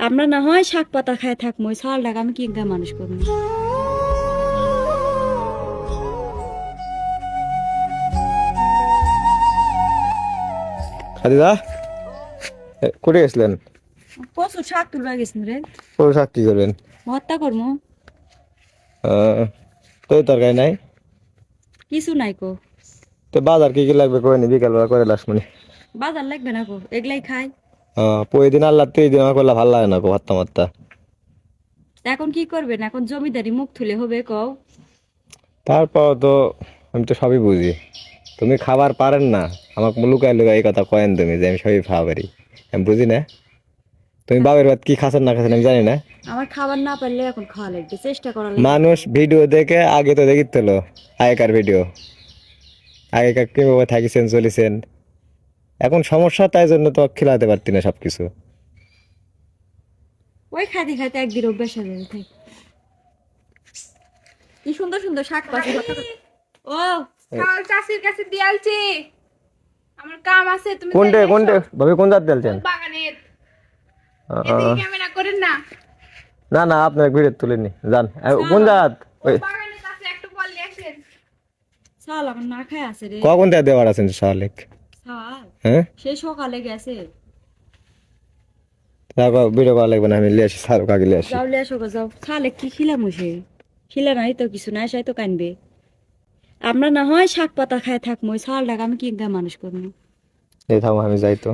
আমরা না হয় শাক পাতা খায় থাকবো, ওই চালটাকে আমি কি গা মানুষ করবো। খাদিজা কোথায় গেছিলেন? প্রচুর শাক তুলবা গেছেন রে। ও শাক কি করবেন? ভর্তা করবো। তো তরকারি নাই? কিছু নাই কো। তো বাজার কি কি লাগবে করে নি বিকাল বেলা করে লাসমনি। বাজার লাগবে না কো, এগুলাই খাই। প্রতিদিন আল্লাহ তো এই দিন আমার করলে ভালো লাগে না গো ভাত্তা মাত্তা। তা এখন কি করবেন? এখন জমিদারি মুখ তুলে হবে কও। তারপর তো আমি তো সবই বুঝি, তুমি খাবার পারেন না আমাকে লুকায় লুকায় এই কথা কয়েন তুমি যে আমি সবই খাওয়া পারি। আমি বুঝি না তুমি বাবের ভাত কি খাচ্ছেন না খাচ্ছেন আমি জানি না। আমার খাবার না পারলে এখন খাওয়া লাগবে, চেষ্টা করা লাগবে। মানুষ ভিডিও দেখে আগে তো দেখিত আগেকার ভিডিও, আগেকার কিভাবে থাকিছেন চলেছেন। এখন সমস্যা তাই জন্য তো খিলাতে পারতি না সবকিছু। ওই খাইতে খাইতে একদিন অভ্যাস হয়ে যাবে থাক। কি সুন্দর সুন্দর শাক পাতা। ও কাল চাষির কাছে দিয়ালছি, আমার কাম আছে, তুমি কোনটে যাই কোনটে এসো। ভাবি কোন জাত দিয়েছেন? ওই বাগানের এদিকে ক্যামেরা করেন না। না না আপনার ভিডিও তুলেনি যান। কোন জাত? ওই ওই বাগানের কাছে একটু বললে আসেন। চাল আমার না খাই আছে রে। কখন থেকে দেওয়ার আছেন শালিক? চাল হ্যাঁ সেই সকালে গেছে। তারপর ভিডিও করা লাগবে না, আমি লিয়ে আসি সারো কাকে লিয়ে আসি। যাও লে আসো গো, যাও। চালে কি খিলাম সে খিলা নাই তো কিছু নাই, সাই তো কানবে। আমরা না হয় শাক পাতা খায় থাকবো, ওই চালটাকে আমি কি গা মানুষ করবো। এই থামো আমি যাই তো।